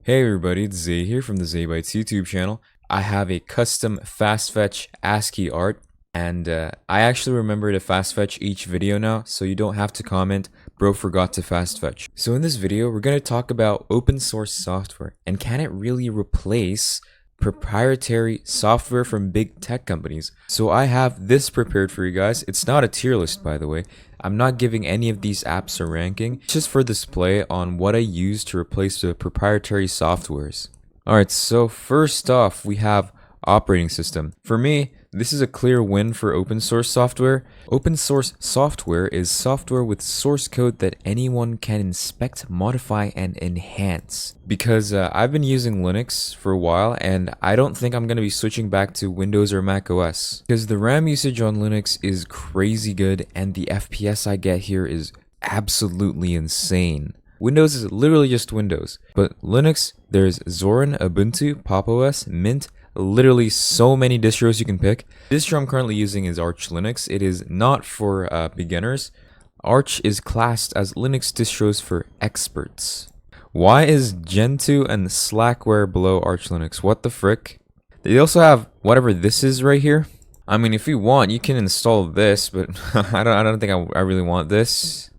Hey everybody, it's Zay here from the Zaybytes YouTube channel. I have a custom fast fetch ASCII art, and I actually remember to fast fetch each video now, so you don't have to comment, bro forgot to fast fetch. So in this video, we're going to talk about open source software, and can it really replace proprietary software from big tech companies? So I have this prepared for you guys. It's not a tier list, by the way. I'm not giving any of these apps a ranking, it's just for display on what I use to replace the proprietary softwares. Alright, so first off, we have operating system. For me, this is a clear win for open source software. Open source software is software with source code that anyone can inspect, modify, and enhance. Because I've been using Linux for a while, and I don't think I'm going to be switching back to Windows or Mac OS. Because the RAM usage on Linux is crazy good, and the FPS I get here is absolutely insane. Windows is literally just Windows, but Linux, there's Zorin, Ubuntu, Pop! OS, Mint, literally so many distros you can pick. The distro I'm currently using is Arch Linux. It is not for beginners. Arch is classed as Linux distros for experts. Why is Gentoo and Slackware below Arch Linux? What the frick? They also have whatever this is right here. I mean, if you want, you can install this, but I don't think I really want this.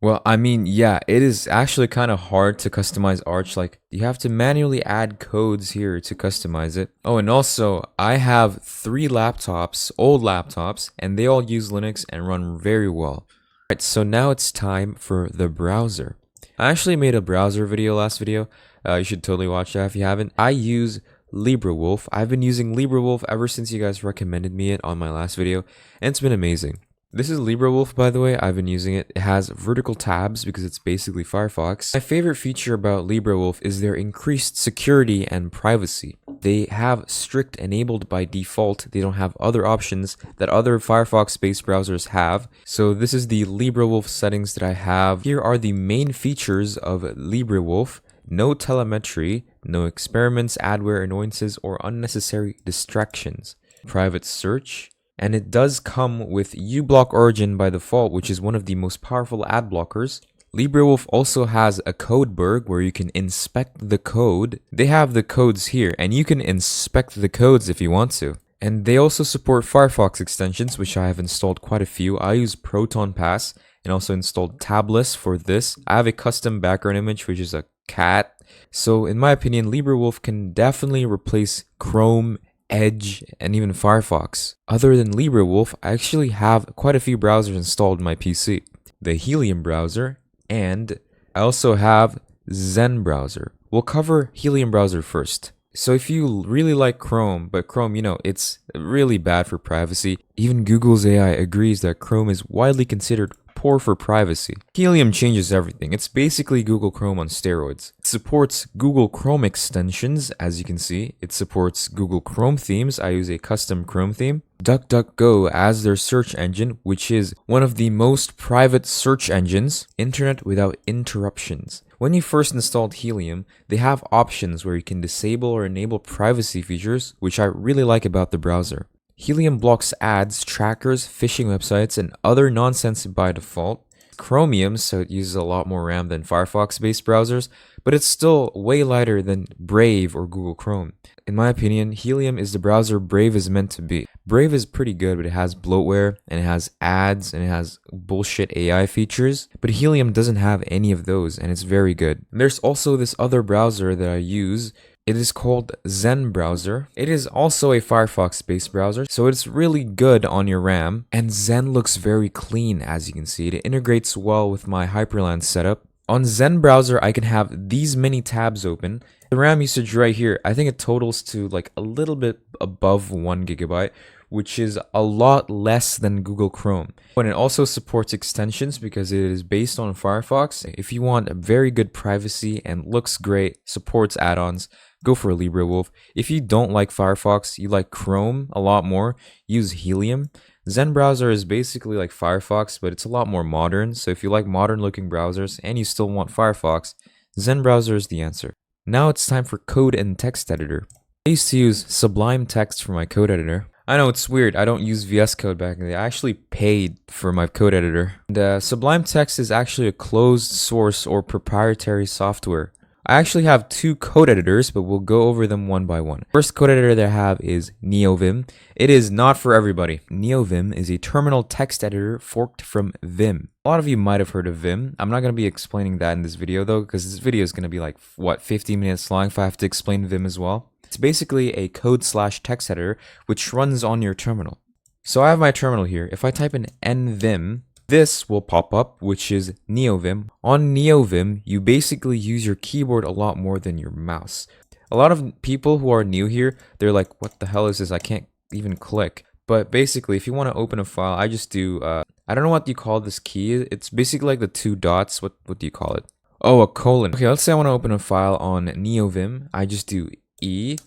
Well, I mean, yeah, it is actually kind of hard to customize Arch. Like, you have to manually add codes here to customize it. Oh, and also, I have 3 laptops, old laptops, and they all use Linux and run very well. Alright, so now it's time for the browser. I actually made a browser video last video. You should totally watch that if you haven't. I use Librewolf. I've been using Librewolf ever since you guys recommended me it on my last video, and it's been amazing. This is Librewolf, by the way. I've been using it. It has vertical tabs because it's basically Firefox. My favorite feature about Librewolf is their increased security and privacy. They have strict enabled by default. They don't have other options that other Firefox-based browsers have. So this is the Librewolf settings that I have. Here are the main features of Librewolf. No telemetry, no experiments, adware annoyances, or unnecessary distractions. Private search. And it does come with uBlock Origin by default, which is one of the most powerful ad blockers. Librewolf also has a codeberg where you can inspect the code. They have the codes here, and you can inspect the codes if you want to. And they also support Firefox extensions, which I have installed quite a few. I use Proton Pass and also installed Tabless for this. I have a custom background image, which is a cat. So in my opinion, Librewolf can definitely replace Chrome, Edge, and even Firefox. Other than Librewolf, I actually have quite a few browsers installed in my PC. The Helium browser, and I also have Zen Browser. We'll cover Helium browser first. So if you really like Chrome, but Chrome, you know, it's really bad for privacy. Even Google's AI agrees that Chrome is widely considered poor for privacy. Helium changes everything. It's basically Google Chrome on steroids. It supports Google Chrome extensions, as you can see. It supports Google Chrome themes. I use a custom Chrome theme. DuckDuckGo as their search engine, which is one of the most private search engines. Internet without interruptions. When you first installed Helium, they have options where you can disable or enable privacy features, which I really like about the browser. Helium blocks ads, trackers, phishing websites, and other nonsense by default. Chromium, so it uses a lot more RAM than Firefox-based browsers, but it's still way lighter than Brave or Google Chrome. In my opinion, Helium is the browser Brave is meant to be. Brave is pretty good, but it has bloatware, and it has ads, and it has bullshit AI features, but Helium doesn't have any of those, and it's very good. There's also this other browser that I use. It is called Zen Browser. It is also a Firefox-based browser, so it's really good on your RAM. And Zen looks very clean, as you can see. It integrates well with my Hyprland setup. On Zen Browser, I can have these many tabs open. The RAM usage right here, I think it totals to like a little bit above 1 GB, which is a lot less than Google Chrome. And it also supports extensions because it is based on Firefox. If you want a very good privacy and looks great, supports add-ons, go for Librewolf. If you don't like Firefox, you like Chrome a lot more, use Helium. Zen Browser is basically like Firefox, but it's a lot more modern. So if you like modern looking browsers and you still want Firefox, Zen Browser is the answer. Now it's time for code and text editor. I used to use Sublime Text for my code editor. I know it's weird, I don't use VS Code back in the day. I actually paid for my code editor. And Sublime Text is actually a closed source or proprietary software. I actually have two code editors, but we'll go over them one by one. First code editor that I have is Neovim. It is not for everybody. Neovim is a terminal text editor forked from Vim. A lot of you might have heard of Vim. I'm not going to be explaining that in this video though, because this video is going to be like, what, 15 minutes long if I have to explain Vim as well. It's basically a code/text editor which runs on your terminal. So I have my terminal here. If I type in nvim, this will pop up, which is Neovim. On Neovim, you basically use your keyboard a lot more than your mouse. A lot of people who are new here, they're like, what the hell is this? I can't even click. But basically, if you want to open a file, I just do, I don't know what you call this key. It's basically like the two dots. What do you call it? Oh, a colon. Okay, let's say I want to open a file on Neovim. I just do E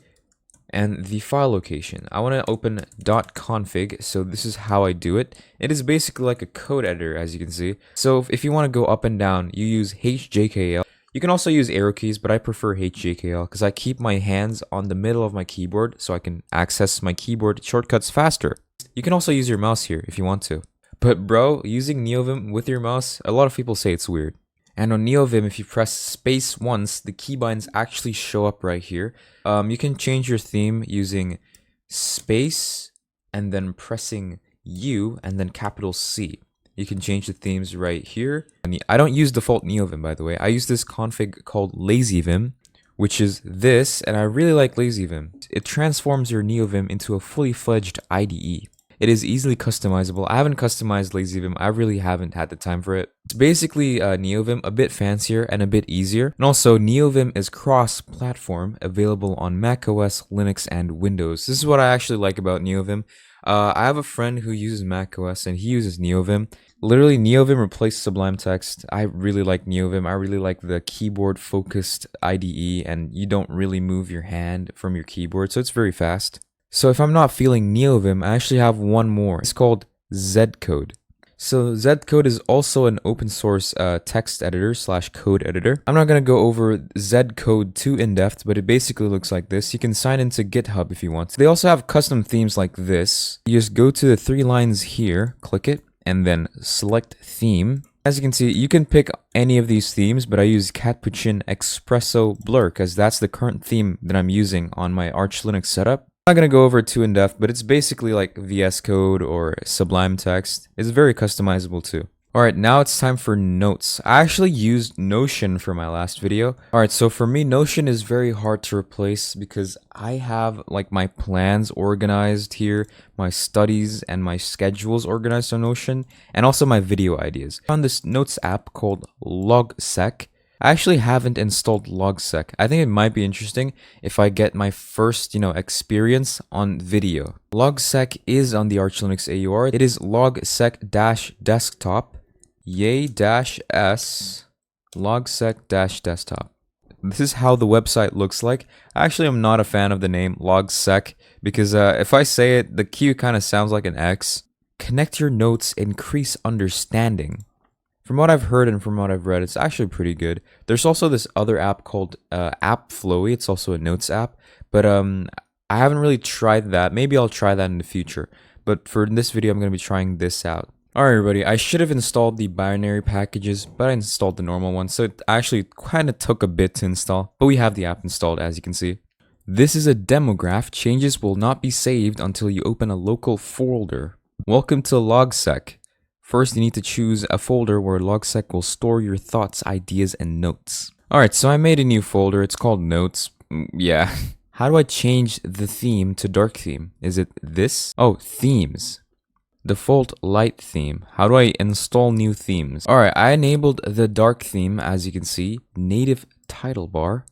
and the file location. I want to open .config, so this is how I do it. It is basically like a code editor, as you can see. So if you want to go up and down, you use HJKL. You can also use arrow keys, but I prefer HJKL because I keep my hands on the middle of my keyboard so I can access my keyboard shortcuts faster. You can also use your mouse here if you want to. But bro, using Neovim with your mouse, a lot of people say it's weird. And on Neovim, if you press space once, the keybinds actually show up right here. You can change your theme using space and then pressing U and then capital C. You can change the themes right here. I don't use default Neovim, by the way. I use this config called LazyVim, which is this, and I really like LazyVim. It transforms your Neovim into a fully fledged IDE. It is easily customizable. I haven't customized LazyVim. I really haven't had the time for it. It's basically Neovim, a bit fancier and a bit easier. And also, Neovim is cross-platform, available on macOS, Linux, and Windows. This is what I actually like about Neovim. I have a friend who uses macOS and he uses Neovim. Literally, Neovim replaced Sublime Text. I really like Neovim. I really like the keyboard-focused IDE, and you don't really move your hand from your keyboard, so it's very fast. So if I'm not feeling Neovim, I actually have one more. It's called Zcode. So Zcode is also an open source text editor / code editor. I'm not going to go over Zcode too in depth, but it basically looks like this. You can sign into GitHub if you want. They also have custom themes like this. You just go to the 3 lines here, click it, and then select theme. As you can see, you can pick any of these themes, but I use Capuchin Espresso Blur because that's the current theme that I'm using on my Arch Linux setup. I'm not going to go over it too in depth, but it's basically like VS Code or Sublime Text. It's very customizable too. Alright, now it's time for notes. I actually used Notion for my last video. Alright, so for me, Notion is very hard to replace because I have like my plans organized here, my studies and my schedules organized on Notion, and also my video ideas. I found this notes app called Logseq. I actually haven't installed Logseq. I think it might be interesting if I get my first, experience on video. Logseq is on the Arch Linux AUR. It is logseq-desktop, yay-s, logseq-desktop. This is how the website looks like. Actually, I'm not a fan of the name Logseq because if I say it, the Q kind of sounds like an X. Connect your notes, increase understanding. From what I've heard and from what I've read, it's actually pretty good. There's also this other app called AppFlowy. It's also a notes app, but I haven't really tried that. Maybe I'll try that in the future. But for this video, I'm going to be trying this out. Alright everybody, I should have installed the binary packages, but I installed the normal one, so it actually kind of took a bit to install. But we have the app installed, as you can see. This is a demo graph. Changes will not be saved until you open a local folder. Welcome to Logseq. First, you need to choose a folder where Logseq will store your thoughts, ideas, and notes. Alright, so I made a new folder. It's called Notes. Yeah. How do I change the theme to dark theme? Is it this? Oh, themes. Default light theme. How do I install new themes? Alright, I enabled the dark theme, as you can see. Native title bar.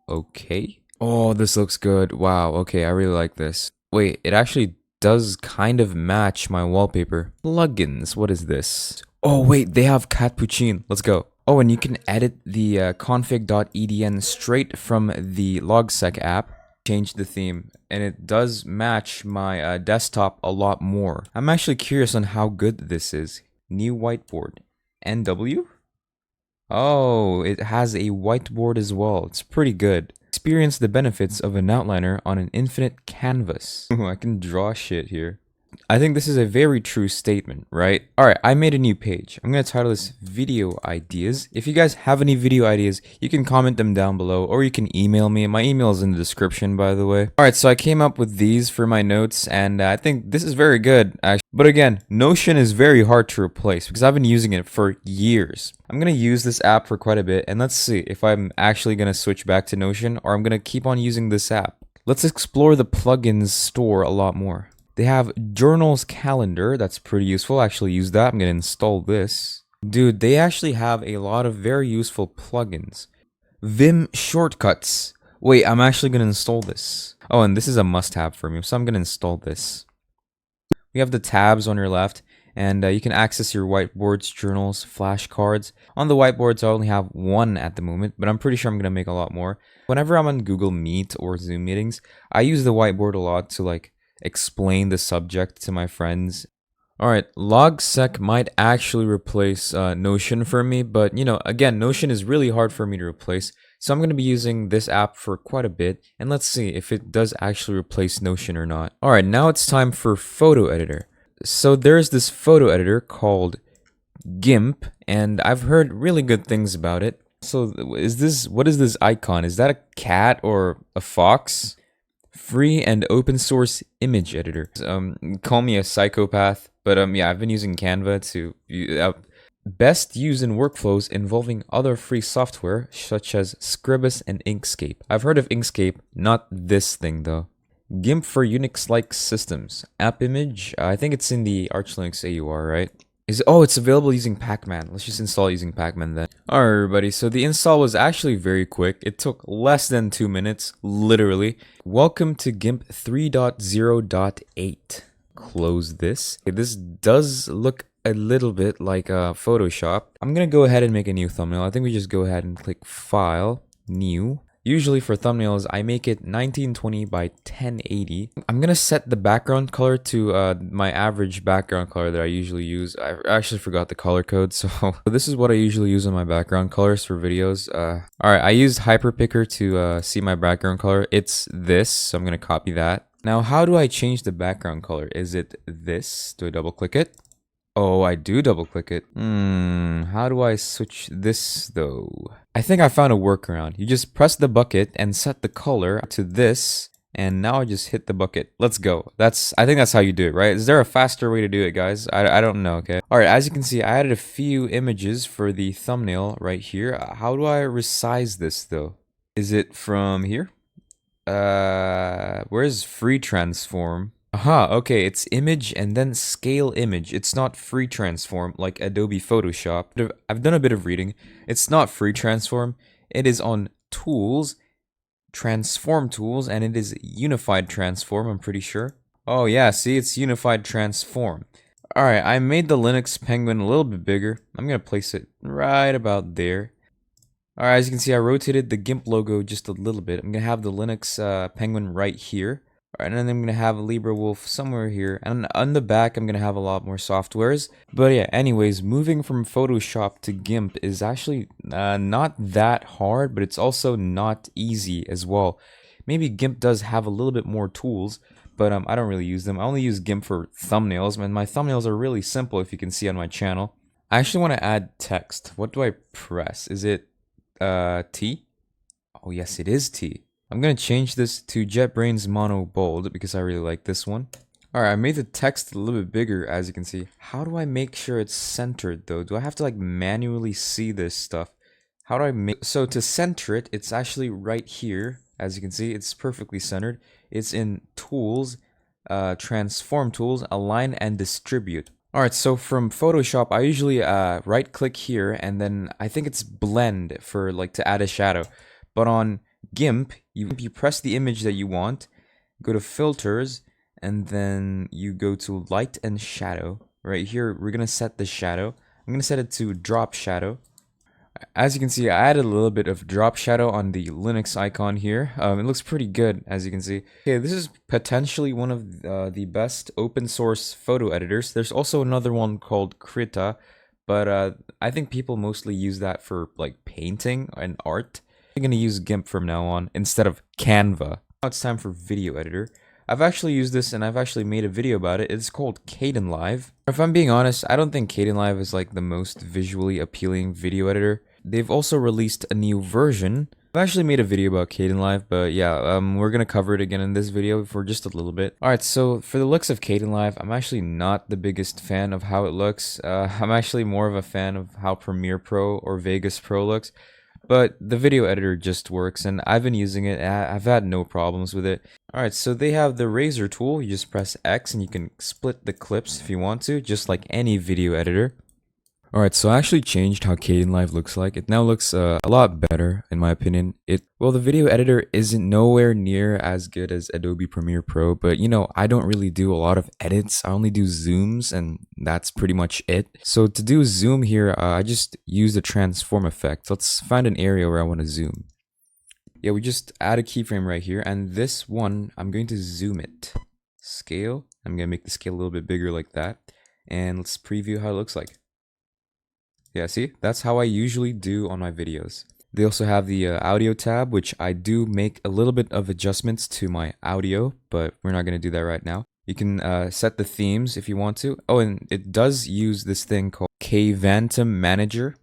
Okay. Oh, this looks good. Wow, okay, I really like this. Wait, it actually does kind of match my wallpaper. Plugins, what is this? Oh wait, they have Capuchin. Let's go. Oh, and you can edit the config.edn straight from the Logseq app. Change the theme, and it does match my desktop a lot more. I'm actually curious on how good this is. New whiteboard. NW? Oh, it has a whiteboard as well. It's pretty good. Experience the benefits of an outliner on an infinite canvas. I can draw shit here. I think this is a very true statement, right? Alright, I made a new page. I'm going to title this Video Ideas. If you guys have any video ideas, you can comment them down below, or you can email me. My email is in the description, by the way. Alright, so I came up with these for my notes, and I think this is very good, actually. But again, Notion is very hard to replace, because I've been using it for years. I'm going to use this app for quite a bit, and let's see if I'm actually going to switch back to Notion, or I'm going to keep on using this app. Let's explore the plugins store a lot more. They have Journals Calendar, that's pretty useful. I actually use that. I'm going to install this. Dude, they actually have a lot of very useful plugins. Vim Shortcuts. Wait, I'm actually going to install this. Oh, and this is a must-have for me, so I'm going to install this. We have the tabs on your left, and you can access your whiteboards, journals, flashcards. On the whiteboards, I only have one at the moment, but I'm pretty sure I'm going to make a lot more. Whenever I'm on Google Meet or Zoom meetings, I use the whiteboard a lot to like explain the subject to my friends. Alright, Logseq might actually replace Notion for me, but you know, again, Notion is really hard for me to replace, so I'm going to be using this app for quite a bit, and let's see if it does actually replace Notion or not. Alright, now it's time for photo editor. So there's this photo editor called Gimp, and I've heard really good things about it. So what is this icon? Is that a cat or a fox? Free and open source image editor. Call me a psychopath, but yeah, I've been using Canva to best used in workflows involving other free software such as Scribus and Inkscape. I've heard of Inkscape, not this thing though. Gimp for Unix-like systems. App image, I think it's in the Arch Linux AUR, right? It's available using Pacman. Let's just install using Pacman then. Alright everybody, so the install was actually very quick. It took less than 2 minutes, literally. Welcome to Gimp 3.0.8. Close this. Okay, this does look a little bit like Photoshop. I'm gonna go ahead and make a new thumbnail. I think we just go ahead and click File, New. Usually for thumbnails, I make it 1920 by 1080. I'm gonna set the background color to my average background color that I usually use. I actually forgot the color code, so this is what I usually use on my background colors for videos. Alright, I used Hyperpicker to see my background color. It's this, so I'm gonna copy that. Now, how do I change the background color? Is it this? Do I double click it? Oh, I do double click it. How do I switch this though? I think I found a workaround. You just press the bucket and set the color to this, and now I just hit the bucket. Let's go. I think that's how you do it, right? Is there a faster way to do it, guys? I don't know, okay? Alright, as you can see, I added a few images for the thumbnail right here. How do I resize this though? Is it from here? Where's free transform? Aha, okay, it's image and then scale image. It's not free transform like Adobe Photoshop. I've done a bit of reading. It's not free transform. It is on tools, transform tools, and it is unified transform, I'm pretty sure. Oh yeah, see, it's unified transform. Alright, I made the Linux penguin a little bit bigger. I'm gonna place it right about there. Alright, as you can see, I rotated the GIMP logo just a little bit. I'm gonna have the Linux penguin right here. Alright, and then I'm going to have a Librewolf somewhere here. And on the back, I'm going to have a lot more softwares. But yeah, anyways, moving from Photoshop to GIMP is actually not that hard, but it's also not easy as well. Maybe GIMP does have a little bit more tools, but I don't really use them. I only use GIMP for thumbnails, and my thumbnails are really simple, if you can see on my channel. I actually want to add text. What do I press? Is it T? Oh yes, it is T. I'm going to change this to JetBrains Mono Bold because I really like this one. Alright, I made the text a little bit bigger, as you can see. How do I make sure it's centered though? Do I have to like manually see this stuff? How do I make... So to center it, it's actually right here. As you can see, it's perfectly centered. It's in Tools, Transform Tools, Align and Distribute. Alright, so from Photoshop, I usually right click here and then I think it's Blend for like to add a shadow. But on GIMP, you press the image that you want, go to Filters, and then you go to Light and Shadow. Right here, we're going to set the shadow. I'm going to set it to Drop Shadow. As you can see, I added a little bit of drop shadow on the Linux icon here. It looks pretty good, as you can see. Okay, this is potentially one of the best open source photo editors. There's also another one called Krita, but I think people mostly use that for like painting and art. I'm going to use GIMP from now on instead of Canva. Now it's time for video editor. I've actually used this and I've actually made a video about it. It's called Kdenlive. If I'm being honest, I don't think Kdenlive is like the most visually appealing video editor. They've also released a new version. I've actually made a video about Kdenlive, but yeah, we're gonna cover it again in this video for just a little bit. Alright, so for the looks of Kdenlive, I'm actually not the biggest fan of how it looks. I'm actually more of a fan of how Premiere Pro or Vegas Pro looks. But the video editor just works, and I've been using it. I've had no problems with it. Alright, so they have the razor tool. You just press X and you can split the clips if you want to, just like any video editor. Alright, so I actually changed how Kdenlive looks like. It now looks a lot better, in my opinion. Well, the video editor isn't nowhere near as good as Adobe Premiere Pro, but you know, I don't really do a lot of edits. I only do zooms, and that's pretty much it. So to do zoom here, I just use the transform effect. Let's find an area where I want to zoom. Yeah, we just add a keyframe right here, and this one, I'm going to zoom it. Scale. I'm going to make the scale a little bit bigger like that. And let's preview how it looks like. Yeah, see? That's how I usually do on my videos. They also have the audio tab, which I do make a little bit of adjustments to my audio, but we're not going to do that right now. You can set the themes if you want to. Oh, and it does use this thing called Kvantum Manager.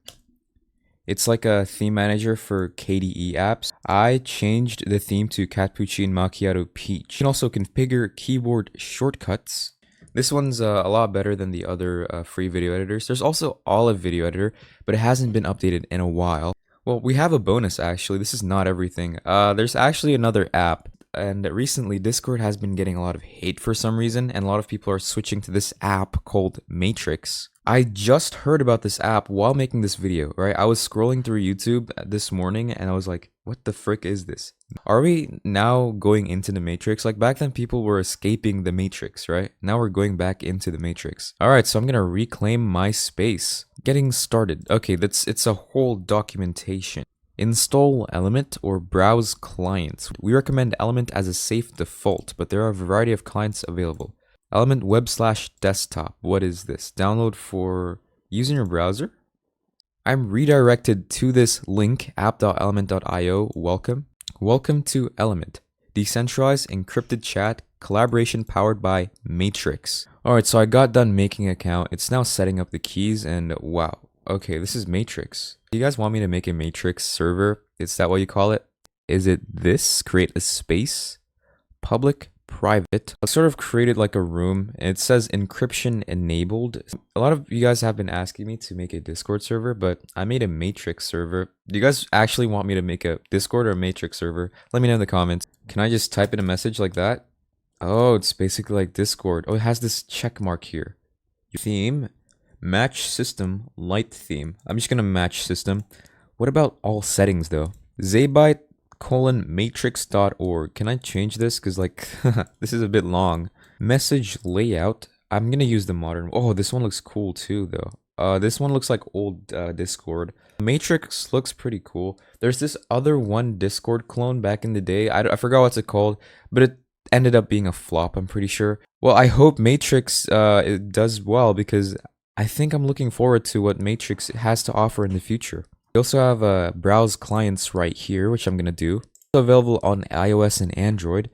It's like a theme manager for KDE apps. I changed the theme to Cappuccino Macchiato Peach. You can also configure keyboard shortcuts. This one's a lot better than the other free video editors. There's also Olive Video Editor, but it hasn't been updated in a while. Well, we have a bonus actually. This is not everything. There's actually another app, and recently Discord has been getting a lot of hate for some reason, and a lot of people are switching to this app called Matrix. I just heard about this app while making this video, right? I was scrolling through YouTube this morning and I was like, what the frick is this? Are we now going into the Matrix? Like back then people were escaping the Matrix, right? Now we're going back into the Matrix. Alright, so I'm gonna reclaim my space. Getting started. Okay, it's a whole documentation. Install Element or browse clients. We recommend Element as a safe default, but there are a variety of clients available. Element web/desktop. What is this? Download for using your browser. I'm redirected to this link, app.element.io. Welcome to Element. Decentralized encrypted chat collaboration powered by Matrix. Alright, so I got done making an account. It's now setting up the keys and wow. Okay, this is Matrix. Do you guys want me to make a Matrix server? Is that what you call it? Is it this? Create a space? Public? Private. I sort of created like a room and it says encryption enabled. A lot of you guys have been asking me to make a Discord server, but I made a Matrix server. Do you guys actually want me to make a Discord or a Matrix server? Let me know in the comments. Can I just type in a message like that? Oh, it's basically like Discord. Oh, it has this check mark here. Theme, match system, light theme. I'm just gonna match system. What about all settings though? Zebyte:/matrix.org. Can I change this? Because like, this is a bit long. Message layout. I'm going to use the modern. Oh, this one looks cool too though. This one looks like old Discord. Matrix looks pretty cool. There's this other one Discord clone back in the day. I forgot what's it called, but it ended up being a flop, I'm pretty sure. Well, I hope Matrix it does well because I think I'm looking forward to what Matrix has to offer in the future. We also have browse clients right here, which I'm going to do. Also available on iOS and Android.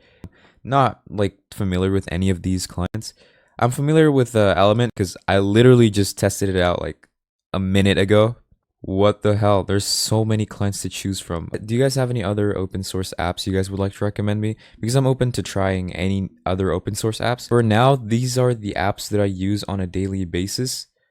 Not like familiar with any of these clients. I'm familiar with Element because I literally just tested it out like a minute ago. What the hell? There's so many clients to choose from. Do you guys have any other open source apps you guys would like to recommend me? Because I'm open to trying any other open source apps. For now, these are the apps that I use on a daily basis.